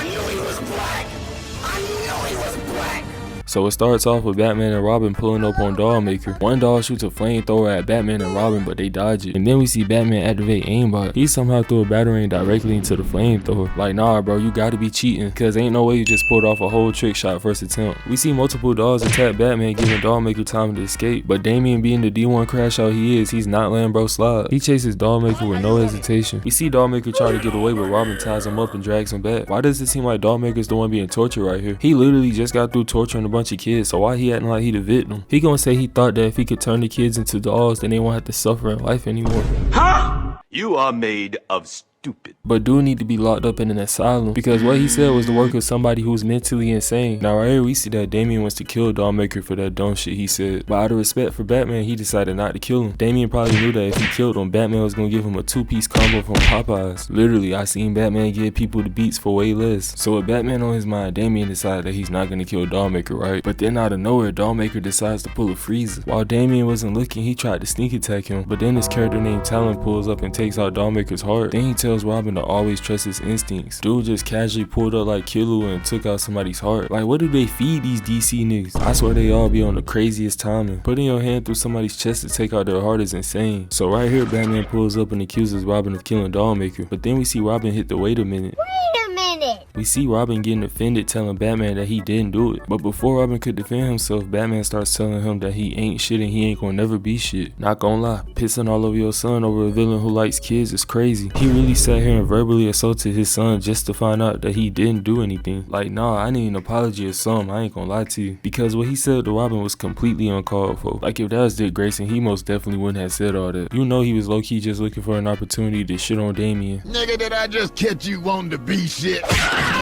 So it starts off with Batman and Robin pulling up on Dollmaker. One doll shoots a flamethrower at Batman and Robin, but they dodge it. And then we see Batman activate aimbot. He somehow threw a batarang directly into the flamethrower. Like, nah bro, you gotta be cheating, cause ain't no way you just pulled off a whole trick shot first attempt. We see multiple dolls attack Batman, giving Dollmaker time to escape. But Damian, being the D1 crash out he is, he's not letting bro slide. He chases Dollmaker with no hesitation. We see Dollmaker try to get away, but Robin ties him up and drags him back. Why does it seem like Dollmaker's the one being tortured right here? He literally just got through torturing a bunch of kids, so why he acting like he the victim? He gonna say he thought that if he could turn the kids into dolls, then they won't have to suffer in life anymore. Huh? You are made of stupid. But dude need to be locked up in an asylum, because what he said was the work of somebody who's mentally insane. Now right here we see that Damian wants to kill Dollmaker for that dumb shit he said, but out of respect for Batman he decided not to kill him. Damian probably knew that if he killed him, Batman was gonna give him a 2-piece combo from Popeyes. Literally, I seen Batman give people the beats for way less. So with Batman on his mind, Damian decided that he's not gonna kill Dollmaker, right? But then out of nowhere, Dollmaker decides to pull a freezer. While Damian wasn't looking, he tried to sneak attack him, but then this character named Talon pulls up and takes out Dollmaker's heart. Then he tells Robin to always trust his instincts. Dude just casually pulled up like Killua and took out somebody's heart. Like, what do they feed these DC niggas? I swear they all be on the craziest timing. Putting your hand through somebody's chest to take out their heart is insane. So right here, Batman pulls up and accuses Robin of killing Dollmaker. But then we see Robin hit the wait a minute. Wait a minute. it. We see Robin getting offended, telling Batman that he didn't do it. But before Robin could defend himself, Batman starts telling him that he ain't shit and he ain't gonna never be shit. Not gonna lie, pissing all over your son over a villain who likes kids is crazy. He really sat here and verbally assaulted his son just to find out that he didn't do anything. Like, nah, I need an apology or something, I ain't gonna lie to you. Because what he said to Robin was completely uncalled for. Like, if that was Dick Grayson, he most definitely wouldn't have said all that. You know he was low-key just looking for an opportunity to shit on Damian. Nigga, did I just catch you wanting to be shit?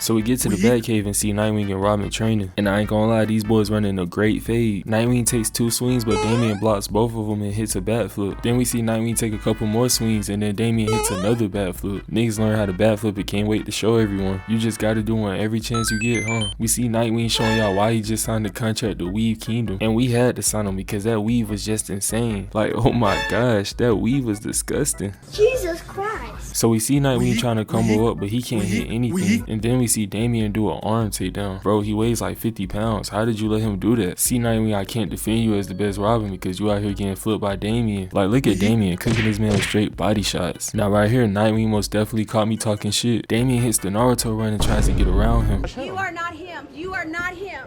So we get to the Batcave and see Nightwing and Robin training. And I ain't gonna lie, these boys running a great fade. Nightwing takes 2 swings, but Damian blocks both of them and hits a bat flip. Then we see Nightwing take a couple more swings, and then Damian hits another bat flip. Niggas learn how to bat flip and can't wait to show everyone. You just gotta do one every chance you get, huh? We see Nightwing showing y'all why he just signed the contract to Weave Kingdom. And we had to sign him because that weave was just insane. Like, oh my gosh, that weave was disgusting. Jesus Christ. So we see Nightwing trying to combo up, but he can't hit anything. And then we see Damian do an arm takedown. Bro, he weighs like 50 pounds. How did you let him do that? See, Nightwing, I can't defend you as the best Robin because you out here getting flipped by Damian. Like, look at Damian cooking his man with straight body shots. Now right here, Nightwing most definitely caught me talking shit. Damian hits the Naruto run and tries to get around him. You are not him. You are not him.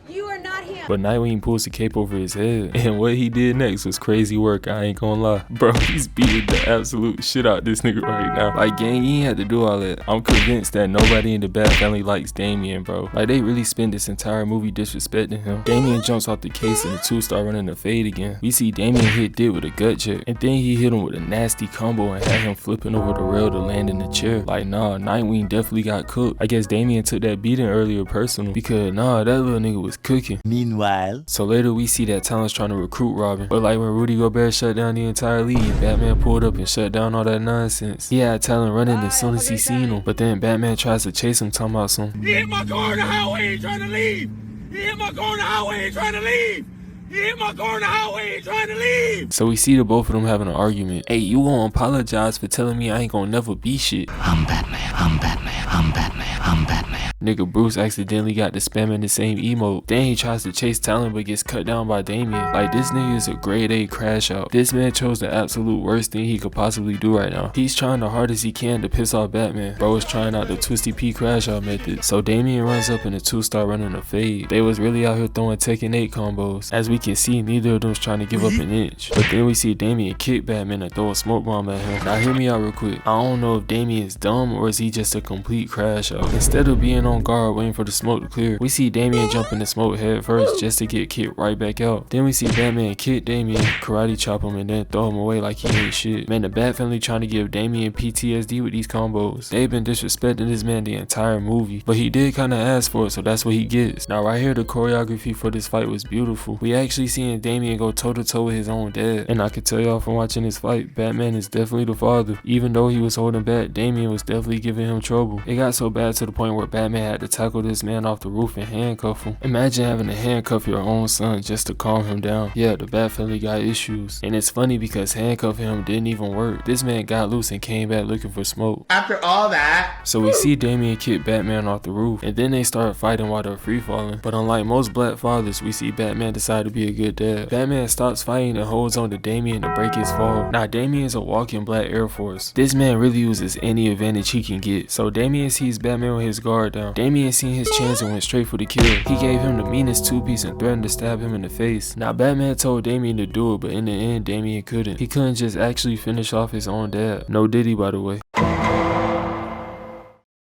You are not him. But Nightwing pulls the cape over his head. And what he did next was crazy work, I ain't gonna lie. Bro, he's beating the absolute shit out this nigga right now. Like, gang, he ain't had to do all that. I'm convinced that nobody in the Bat family likes Damian, bro. Like, they really spend this entire movie disrespecting him. Damian jumps off the case and the 2 start running the fade again. We see Damian hit Dit with a gut check. And then he hit him with a nasty combo and had him flipping over the rail to land in the chair. Like, nah, Nightwing definitely got cooked. I guess Damian took that beating earlier personal because, nah, that little nigga was cooking. Meanwhile, so later we see that Talon's trying to recruit Robin. But like when Rudy Gobert shut down the entire league, Batman pulled up and shut down all that nonsense. He had Talon running as soon as he seen him. But then Batman tries to chase him, talking about some, he hit my car on the highway, he trying to leave. He hit my car on the highway, he trying to leave. He hit my car on the highway, he trying to leave. So we see the both of them having an argument. Hey, you gonna apologize for telling me I ain't gonna never be shit. I'm Batman, I'm Batman, I'm Batman, I'm Batman. Nigga Bruce accidentally got to spamming the same emote. Then he tries to chase Talon but gets cut down by Damian. Like, this nigga is a grade A crash out. This man chose the absolute worst thing he could possibly do right now. He's trying the hardest he can to piss off Batman. Bro is trying out the Twisty P crash out method. So Damian runs up and the 2 start running a fade. They was really out here throwing Tekken 8 combos. As we can see, neither of them's trying to give up an inch. But then we see Damian kick Batman and throw a smoke bomb at him. Now hear me out real quick. I don't know if Damian is dumb or is he just a complete crash out. Instead of being on guard waiting for the smoke to clear, we see Damian jump in the smoke head first just to get kicked right back out. Then we see Batman kick Damian, karate chop him, and then throw him away like he ain't shit. Man, the Bat family trying to give Damian PTSD with these combos. They've been disrespecting this man the entire movie, but he did kind of ask for it, so that's what he gets. Now right here, the choreography for this fight was beautiful. We actually seeing Damian go toe to toe with his own dad, and I can tell y'all from watching this fight, Batman is definitely the father. Even though he was holding back, Damian was definitely giving him trouble. It got so bad to the point where Batman had to tackle this man off the roof and handcuff him. Imagine having to handcuff your own son just to calm him down. Yeah, the Bat family got issues, and it's funny because handcuffing him didn't even work. This man got loose and came back looking for smoke. After all that, so we see Damian kick Batman off the roof, and then they start fighting while they're free falling. But unlike most black fathers, we see Batman decide to be a good dad. Batman stops fighting and holds on to Damian to break his fall. Now Damian's a walking black Air Force. This man really uses any advantage he can get. So Damian sees Batman with his guard down. Damian seen his chance and went straight for the kill. He gave him the meanest 2-piece and threatened to stab him in the face. Now Batman told Damian to do it, but in the end Damian couldn't. He couldn't just actually finish off his own dad. No diddy, by the way.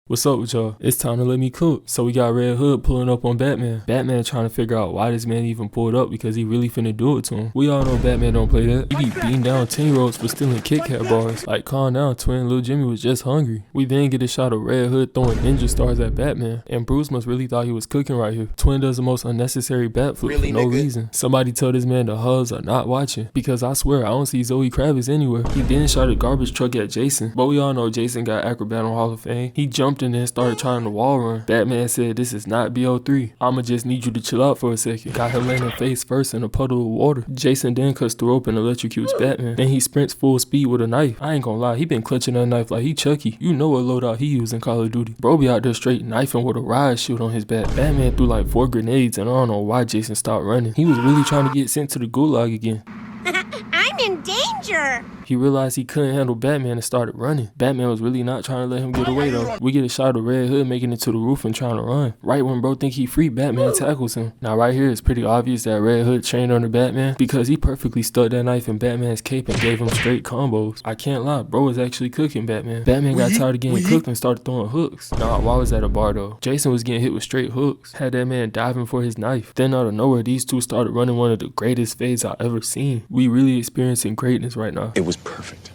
What's up with y'all? It's time to let me cook. So we got Red Hood pulling up on Batman. Batman trying to figure out why this man even pulled up because he really finna do it to him. We all know Batman don't play that. He be beating down 10-year-olds for stealing Kit Kat bars. Like, calm down, twin. Lil Jimmy was just hungry. We then get a shot of Red Hood throwing ninja stars at Batman. And Bruce must really thought he was cooking right here. Twin does the most unnecessary bat flip for no reason. Somebody tell this man the hubs are not watching. Because I swear I don't see Zoe Kravitz anywhere. He then shot a garbage truck at Jason. But we all know Jason got Acrobat on Hall of Fame. He jumped in and started trying to wall run. Batman said, "This is not BO3. I'ma just need you to chill out for a second." Got him landing face first in a puddle of water. Jason then cuts the rope and electrocutes Batman. Then he sprints full speed with a knife. I ain't gonna lie, he been clutching that knife like he Chucky. You know what loadout he used in Call of Duty. Bro be out there straight knifing with a riot shield on his back. Batman threw like 4 grenades and I don't know why Jason stopped running. He was really trying to get sent to the gulag again. I'm in danger. He realized he couldn't handle Batman and started running. Batman was really not trying to let him get away though. We get a shot of Red Hood making it to the roof and trying to run. Right when bro think he free, Batman tackles him. Now right here it's pretty obvious that Red Hood trained under Batman because he perfectly stuck that knife in Batman's cape and gave him straight combos. I can't lie, bro was actually cooking Batman. Batman got tired of getting cooked and started throwing hooks. Nah, why was that a bar though? Jason was getting hit with straight hooks. Had that man diving for his knife. Then out of nowhere, these two started running one of the greatest fades I ever seen. We really experiencing greatness right now. It was perfect.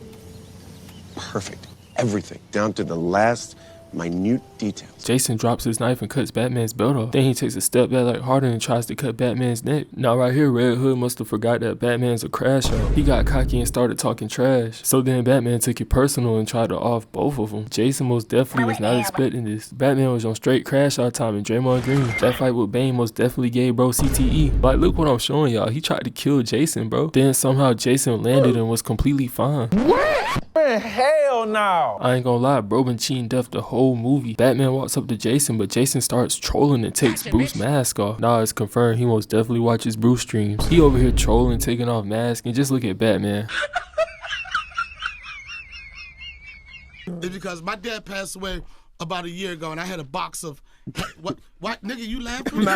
Perfect. Everything, down to the last minute details. Jason drops his knife and cuts Batman's belt off. Then he takes a step back like harder and tries to cut Batman's neck. Now right here, Red Hood must have forgot that Batman's a crash out. He got cocky and started talking trash. So then Batman took it personal and tried to off both of them. Jason most definitely was not expecting this. Batman was on straight crash out time in Draymond Green. That fight with Bane most definitely gave bro CTE. Like look what I'm showing y'all. He tried to kill Jason, bro. Then somehow Jason landed and was completely fine. Man, hell no. I ain't gonna lie, bro been cheating death the whole movie. Batman walks up to Jason, but Jason starts trolling and takes Bruce's mask off. Nah, it's confirmed he most definitely watches Bruce streams. He over here trolling, taking off mask, and just look at Batman. It's because my dad passed away about a year ago, and I had a box of what nigga you laughing?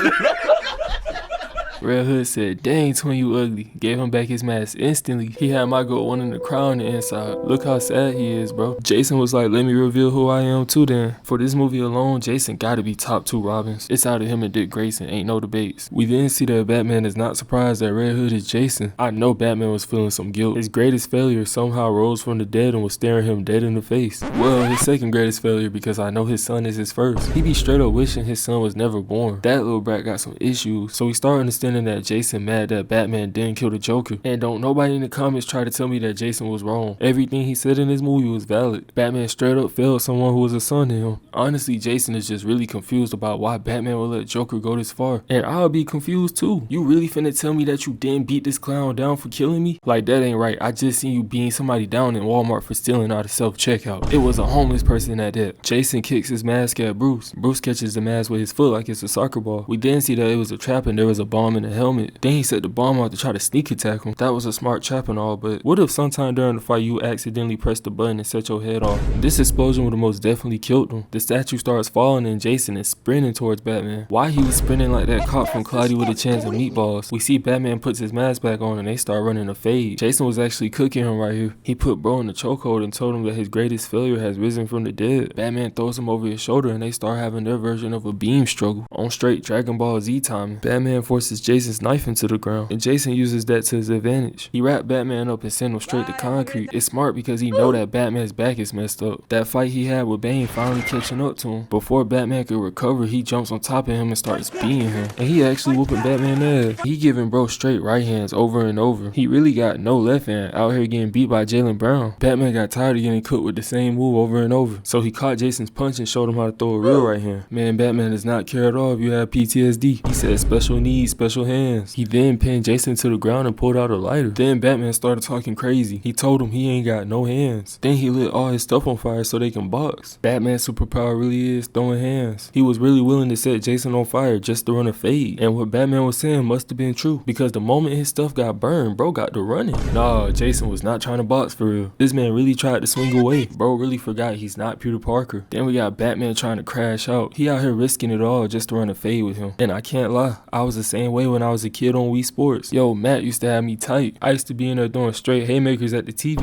Red Hood said, dang twin, you ugly. Gave him back his mask instantly. He had my goat one in the crown on the inside. Look how sad he is, bro. Jason was like, let me reveal who I am too then. For this movie alone, Jason gotta be top 2 Robins. It's out of him and Dick Grayson, ain't no debates. We then see that Batman is not surprised that Red Hood is Jason. I know Batman was feeling some guilt. His greatest failure somehow rose from the dead and was staring him dead in the face. Well, his second greatest failure because I know his son is his first. He be straight up wishing his son was never born. That little brat got some issues, so we start understanding that Jason mad that Batman didn't kill the Joker. And don't nobody in the comments try to tell me that Jason was wrong. Everything he said in this movie was valid. Batman straight up failed someone who was a son to him. Honestly, Jason is just really confused about why Batman would let Joker go this far. And I'll be confused too. You really finna tell me that you didn't beat this clown down for killing me? Like that ain't right. I just seen you beating somebody down in Walmart for stealing out of self-checkout. It was a homeless person at that. Jason kicks his mask at Bruce. Bruce catches the mask with his foot like it's a soccer ball. We then see that it was a trap and there was a bomb in the helmet. Then he set the bomb out to try to sneak attack him. That was a smart trap and all, but what if sometime during the fight you accidentally pressed the button and set your head off? This explosion would have most definitely killed him. The statue starts falling and Jason is sprinting towards Batman. Why he was sprinting like that cop from Cloudy with a Chance of Meatballs? We see Batman puts his mask back on and they start running a fade. Jason was actually cooking him right here. He put bro in the chokehold and told him that his greatest failure has risen from the dead. Batman throws him over his shoulder and they start having their version of a beam struggle on straight Dragon Ball Z timing. Batman forces Jason's knife into the ground and Jason uses that to his advantage. He wrapped Batman up and sent him straight to concrete. It's smart because he know that Batman's back is messed up. That fight he had with Bane finally catching up to him. Before Batman could recover, he jumps on top of him and starts beating him. And he actually whooping Batman ass. He giving bro straight right hands over and over. He really got no left hand out here getting beat by Jaylen Brown. Batman got tired of getting cooked with the same move over and over. So he caught Jason's punch and showed him how to throw a real right hand. Man, Batman does not care at all if you have PTSD. He said special needs, special hands. He then pinned Jason to the ground and pulled out a lighter. Then Batman started talking crazy. He told him he ain't got no hands. Then he lit all his stuff on fire so they can box. Batman's superpower really is throwing hands. He was really willing to set Jason on fire just to run a fade. And what Batman was saying must have been true because the moment his stuff got burned, bro got to running. Nah, Jason was not trying to box for real. This man really tried to swing away. Bro really forgot he's not Peter Parker. Then we got Batman trying to crash out. He out here risking it all just to run a fade with him. And I can't lie, I was the same way when I was a kid on Wii Sports. Yo, Matt used to have me tight. I used to be in there throwing straight haymakers at the TV.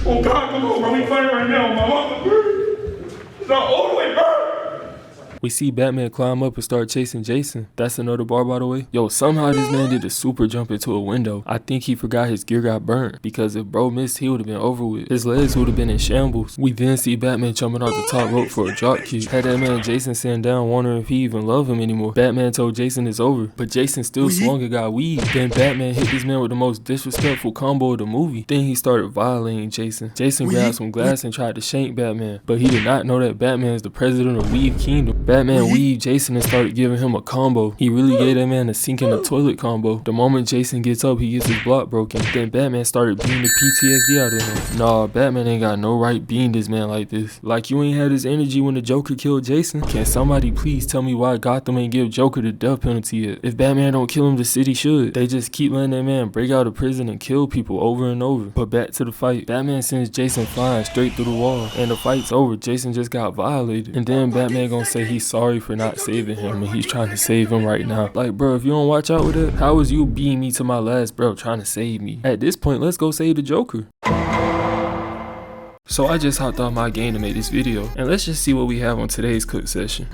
Oh God, come on, bro. We fighting right now, mama. It's not all the way, bro. We see Batman climb up and start chasing Jason. That's another bar, by the way. Yo, somehow this man did a super jump into a window. I think he forgot his gear got burnt because if bro missed, he would have been over with. His legs would have been in shambles. We then see Batman jumping off the top rope for a drop kick. Had that man Jason sitting down wondering if he even loved him anymore. Batman told Jason it's over, but Jason still swung and got weaved. Then Batman hit this man with the most disrespectful combo of the movie. Then he started violating Jason. Jason grabbed some glass and tried to shank Batman, but he did not know that Batman is the president of Weave Kingdom. Batman weaved Jason and started giving him a combo. He really gave that man a sink in the toilet combo. The moment Jason gets up, he gets his block broken. Then Batman started beating the PTSD out of him. Nah, Batman ain't got no right being this man like this. Like you ain't had his energy when the Joker killed Jason. Can somebody please tell me why Gotham ain't give Joker the death penalty yet? If Batman don't kill him, the city should. They just keep letting that man break out of prison and kill people over and over. But back to the fight. Batman sends Jason flying straight through the wall. And the fight's over. Jason just got violated. And then Batman gonna say he's sorry for not saving him and he's trying to save him right now. Like bro, if you don't watch out with it, how is you beating me to my last breath trying to save me? At this point, let's go save the Joker. So I just hopped off my game to make this video, and let's just see what we have on today's cook session.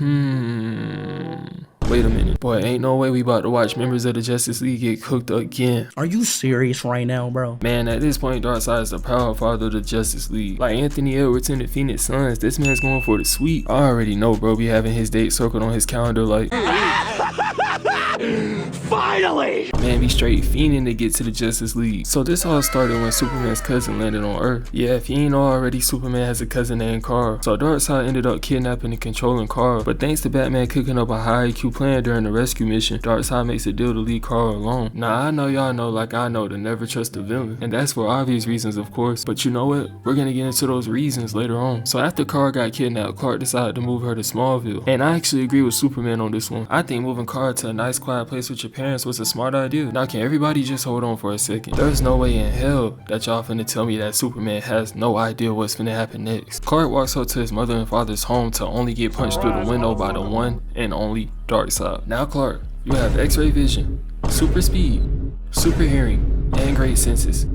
Wait a minute. Boy, ain't no way we about to watch members of the Justice League get cooked again. Are you serious right now, bro? Man, at this point, Darkseid is the power father of the Justice League. Like Anthony Edwards in the Phoenix Suns, this man's going for the sweep. I already know, bro, be having his date circled on his calendar like... Finally! Man, be straight fiending to get to the Justice League. So this all started when Superman's cousin landed on Earth. Yeah, if you ain't know already, Superman has a cousin named Carl. So Darkseid ended up kidnapping and controlling Carl. But thanks to Batman cooking up a high IQ plan during the rescue mission, Darkseid makes a deal to leave Carl alone. Now I know y'all know like I know to never trust a villain. And that's for obvious reasons, of course. But you know what? We're gonna get into those reasons later on. So after Carl got kidnapped, Clark decided to move her to Smallville. And I actually agree with Superman on this one. I think moving Carl to a nice quiet place with your parents was a smart idea. Now can everybody just hold on for a second? There's no way in hell that y'all finna tell me that Superman has no idea what's finna happen next. Clark walks up to his mother and father's home to only get punched through the window by the one and only Darkseid. Now Clark, you have X-ray vision, super speed, super hearing, and great senses.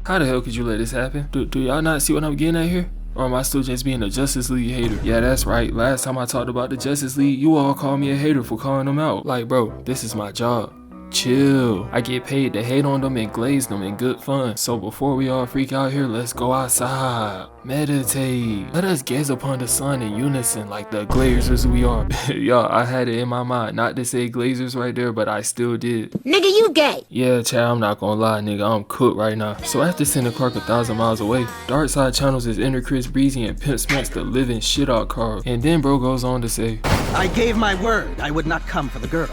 How the hell could you let this happen? Do y'all not see what I'm getting at here? Or am I still just being a Justice League hater? Yeah, that's right. Last time I talked about the Justice League, you all called me a hater for calling them out. Like, bro, this is my job. Chill. I get paid to hate on them and glaze them in good fun. So before we all freak out here, let's go outside. Meditate. Let us gaze upon the sun in unison like the Glazers we are. Y'all, I had it in my mind not to say Glazers right there, but I still did. Nigga, you gay. Yeah, Chad, I'm not gonna lie, nigga. I'm cooked right now. So after sending Clark 1,000 miles away, Darkseid channels his inner Chris Breezy and pimp smacks the living shit out Carl. And then bro goes on to say, I gave my word I would not come for the girl.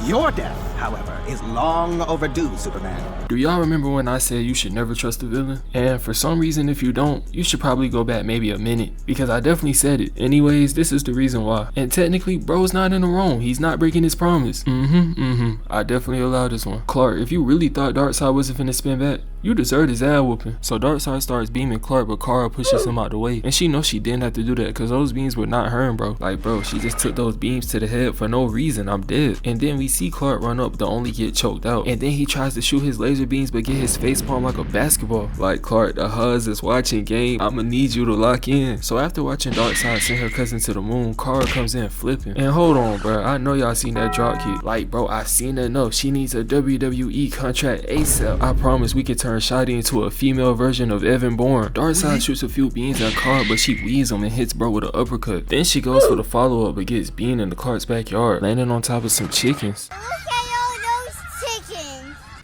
Your death, however, is long overdue, Superman. Do y'all remember when I said you should never trust a villain? And for some reason, if you don't, you should probably go back maybe a minute, because I definitely said it. Anyways, this is the reason why. And technically, bro's not in the wrong. He's not breaking his promise. I definitely allowed this one. Clark, if you really thought Darkseid wasn't finna spin back, you deserved his ass whooping. So Darkseid starts beaming Clark, but Kara pushes him out the way. And she knows she didn't have to do that, because those beams were not her, bro. Like, bro, she just took those beams to the head for no reason. I'm dead. And then we see Clark run up to only get choked out. And then he tries to shoot his laser beams, but get his face palm like a basketball. Like, Clark, the Huz is watching game. I'ma need you to lock in. So after watching Darkseid send her cousin to the moon, Kara comes in flipping. And hold on, bro. I know y'all seen that drop kick. Like, bro, I seen enough. She needs a WWE contract ASAP. I promise we can turn Shotty into a female version of Evan Bourne. Darkseid shoots a few beams at Kara, but she weaves him and hits bro with an uppercut. Then she goes for the follow-up, but gets beamed in the Clark's backyard, landing on top of some chickens.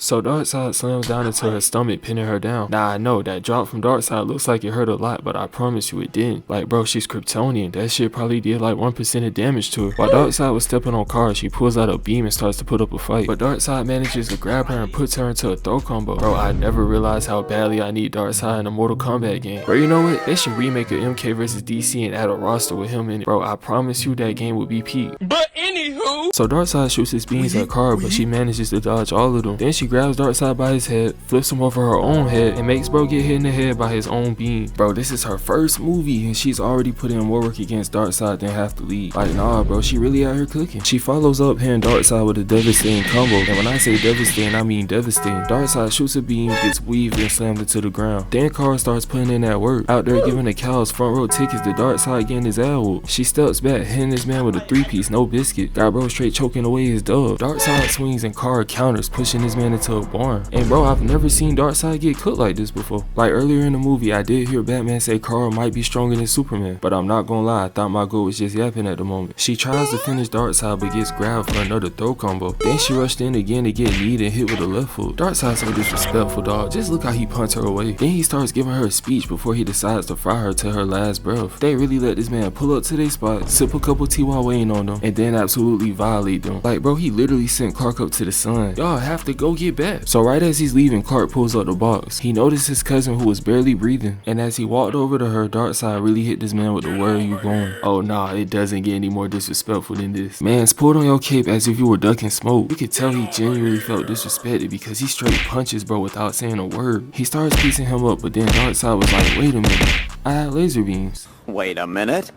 So Darkseid slams down into her stomach, pinning her down. Now I know that drop from Darkseid looks like it hurt a lot, but I promise you it didn't. Like, bro, she's Kryptonian. That shit probably did like 1% of damage to her. While Darkseid was stepping on Kara, she pulls out a beam and starts to put up a fight. But Darkseid manages to grab her and puts her into a throw combo. Bro, I never realized how badly I need Darkseid in a Mortal Kombat game. Bro, you know what? They should remake a MK vs DC and add a roster with him in it. Bro, I promise you that game would be peak. But anywho, so Darkseid shoots his beams at Kara, but she manages to dodge all of them. Then she grabs Darkseid by his head, flips him over her own head, and makes bro get hit in the head by his own beam. Bro, this is her first movie, and she's already put in more work against Darkseid than half the league. Like, nah, bro, she really out here cooking. She follows up hitting Darkseid with a devastating combo, and when I say devastating, I mean devastating. Darkseid shoots a beam, gets weaved, and slammed into the ground. Then Kara starts putting in that work, out there giving the cows front row tickets to Darkseid getting his ass whooped. She steps back, hitting this man with a 3-piece, no biscuit. Got bro bro straight choking away his dub. Darkseid swings and Kara counters, pushing his man into a barn. And bro, I've never seen Darkseid get cooked like this before. Like earlier in the movie, I did hear Batman say Kara might be stronger than Superman, but I'm not gonna lie, I thought my goat was just yapping at the moment. She tries to finish Darkseid but gets grabbed for another throw combo. Then she rushed in again to get kneed and hit with a left hook. Darkseid's so disrespectful, dog. Just look how he punts her away. Then he starts giving her a speech before he decides to fry her to her last breath. They really let this man pull up to their spot, sip a cup of tea while waiting on them, and then absolutely violate them. Like bro, he literally sent Clark up to the sun. Y'all have to go get back. So right as he's leaving, Clark pulls up the box. He noticed his cousin who was barely breathing, and as he walked over to her, Darkseid really hit this man with the "where are you going?" Oh nah, it doesn't get any more disrespectful than this. Man's pulled on your cape as if you were ducking smoke. You could tell he genuinely felt disrespected because he straight punches bro without saying a word. He starts piecing him up, but then Darkseid was like, wait a minute, I have laser beams. Wait a minute.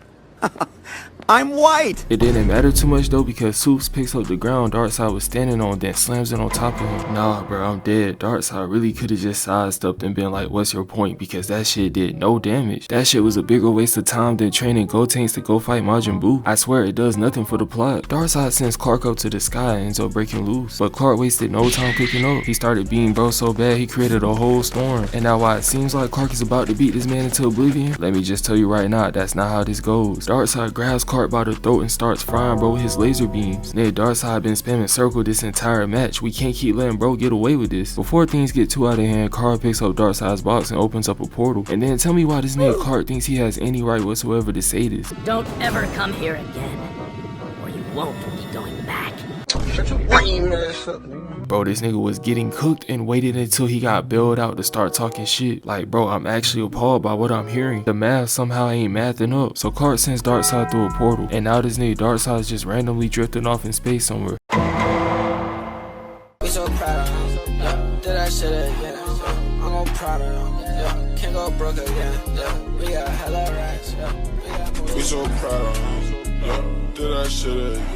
I'm white! It didn't matter too much though because Soups picks up the ground Darkseid was standing on, then slams it on top of him. Nah bro, I'm dead. Darkseid really could've just sidestepped and been like, what's your point? Because that shit did no damage. That shit was a bigger waste of time than training Gotenks to go fight Majin Buu. I swear it does nothing for the plot. Darkseid sends Clark up to the sky and ends up breaking loose. But Clark wasted no time picking up. He started beating bro so bad he created a whole storm. And now while it seems like Clark is about to beat this man into oblivion, let me just tell you right now, that's not how this goes. Darkseid grabs Clark by the throat and starts frying bro with his laser beams. Then Darkseid been spamming circle this entire match. We can't keep letting bro get away with this. Before things get too out of hand, Kara picks up Darkseid's box and opens up a portal. And then tell me why this nigga Clark thinks he has any right whatsoever to say this. Don't ever come here again, or you won't be going back. Bro, this nigga was getting cooked and waited until he got bailed out to start talking shit. Like, bro, I'm actually appalled by what I'm hearing. The math somehow ain't mathing up. So Clark sends Darkseid through a portal, and now this nigga Darkseid is just randomly drifting off in space somewhere. We so proud of him, yeah. Did that shit again, yeah. I'm all proud of him, yeah. Can't go broke again, yeah. We got hella racks, yeah. We so proud of him, yeah. Did that shit again.